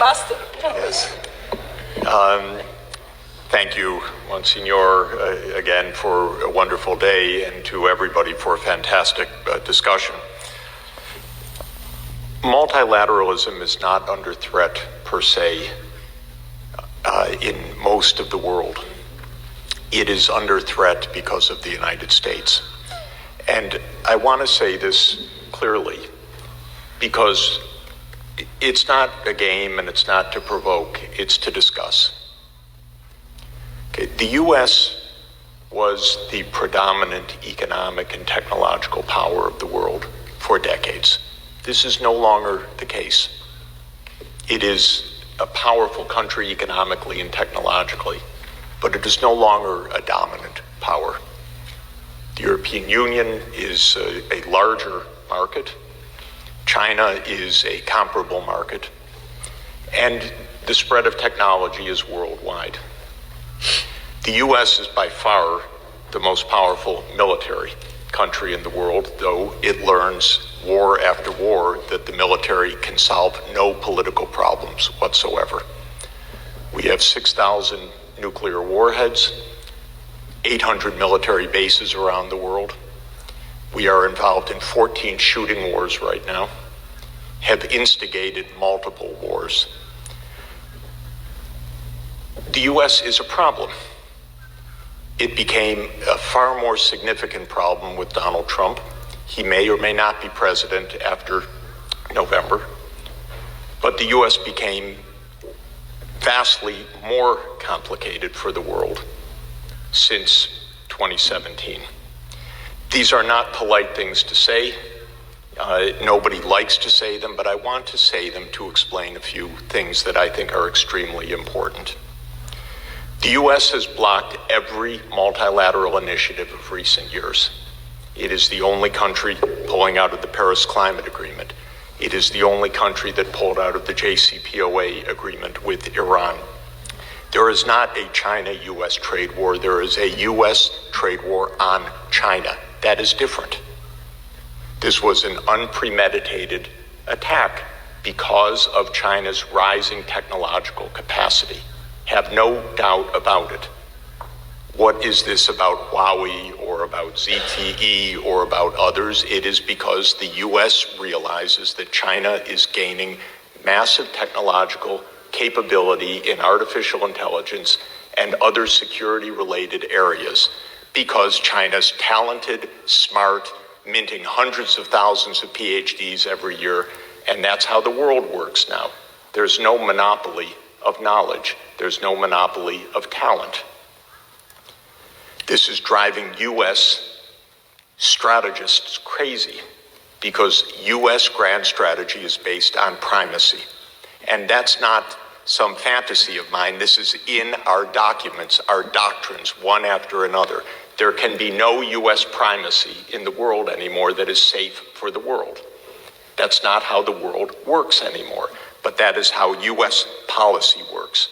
Master. Yes. Thank you, Monsignor, again for a wonderful day, and to everybody for a fantastic discussion. Multilateralism is not under threat per se in most of the world. It is under threat because of the United States. And I want to say this clearly because it's not a game and it's not to provoke, it's to discuss. Okay, the U.S. was the predominant economic and technological power of the world for decades. This is no longer the case. It is a powerful country economically and technologically, but it is no longer a dominant power. The European Union is a larger market. China is a comparable market. And the spread of technology is worldwide. The U.S. is by far the most powerful military country in the world, though it learns war after war that the military can solve no political problems whatsoever. We have 6,000 nuclear warheads, 800 military bases around the world. We are involved in 14 shooting wars right now, have instigated multiple wars. The U.S. is a problem. It became a far more significant problem with Donald Trump. He may or may not be president after November, but the U.S. became vastly more complicated for the world since 2017. These are not polite things to say. Nobody likes to say them, but I want to say them to explain a few things that I think are extremely important. The U.S. has blocked every multilateral initiative of recent years. It is the only country pulling out of the Paris Climate Agreement. It is the only country that pulled out of the JCPOA agreement with Iran. There is not a China-U.S. trade war. There is a U.S. trade war on China. That is different. This was an unpremeditated attack because of China's rising technological capacity. Have no doubt about it. What is this about WOWW or about ZTE or about others? It is because the U.S. realizes that China is gaining massive technological capability in artificial intelligence and other security-related areas because China's talented, smart, minting hundreds of thousands of PhDs every year, and that's how the world works now. There's no monopoly of knowledge. There's no monopoly of talent. This is driving U.S. strategists crazy because U.S. grand strategy is based on primacy. And that's not some fantasy of mine. This is in our documents, our doctrines, one after another. There can be no U.S. primacy in the world anymore that is safe for the world. That's not how the world works anymore, but that is how U.S. policy works.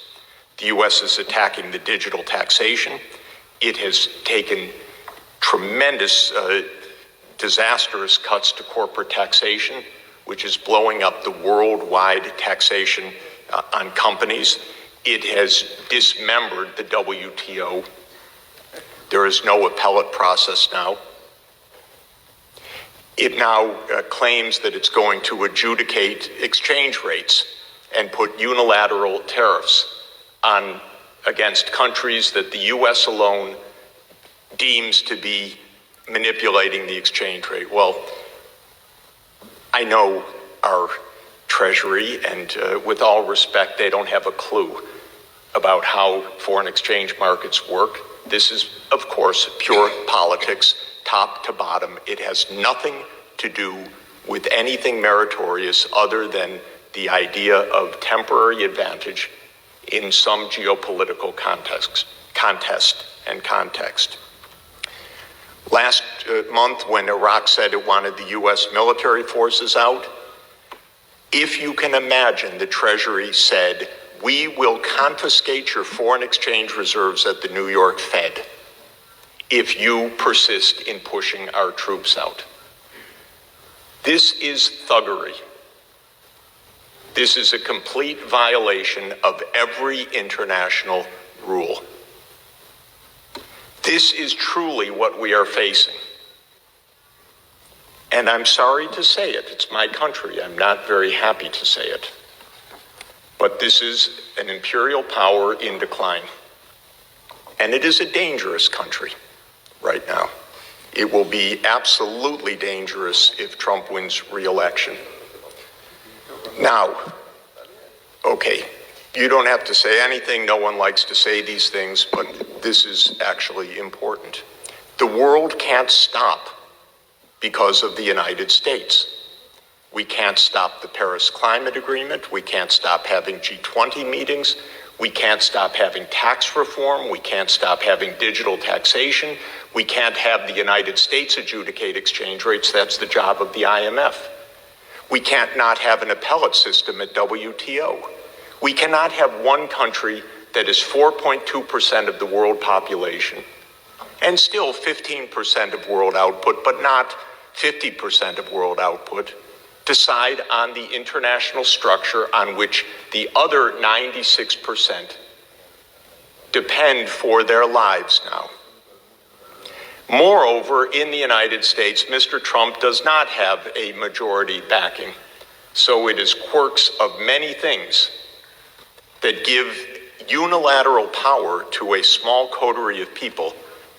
The U.S. is attacking the digital taxation. It has taken tremendous, disastrous cuts to corporate taxation, which is blowing up the worldwide taxation on companies. It has dismembered the WTO. There is no appellate process now. It now claims that it's going to adjudicate exchange rates and put unilateral tariffs on against countries that the U.S. alone deems to be manipulating the exchange rate. Well, I know our Treasury, and with all respect, they don't have a clue about how foreign exchange markets work. This is, of course, pure politics, top to bottom. It has nothing to do with anything meritorious other than the idea of temporary advantage in some geopolitical contest and context. Last month, when Iraq said it wanted the U.S. military forces out, if you can imagine, the Treasury said, we will confiscate your foreign exchange reserves at the New York Fed if you persist in pushing our troops out. This is thuggery. This is a complete violation of every international rule. This is truly what we are facing. And I'm sorry to say it. It's my country. I'm not very happy to say it. But this is an imperial power in decline. And it is a dangerous country right now. It will be absolutely dangerous if Trump wins re-election. Now, okay, you don't have to say anything. No one likes to say these things, but this is actually important. The world can't stop because of the United States. We can't stop the Paris Climate Agreement. We can't stop having G20 meetings. We can't stop having tax reform. We can't stop having digital taxation. We can't have the United States adjudicate exchange rates. That's the job of the IMF. We can't not have an appellate system at WTO. We cannot have one country that is 4.2% of the world population and still 15% of world output, but not 50% of world output, decide on the international structure on which the other 96% depend for their lives now. Moreover, in the United States, Mr. Trump does not have a majority backing. So it is quirks of many things that give unilateral power to a small coterie of people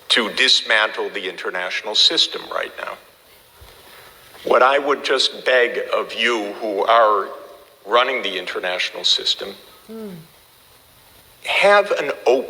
to dismantle the international system right now. What I would just beg of you who are running the international system, have an open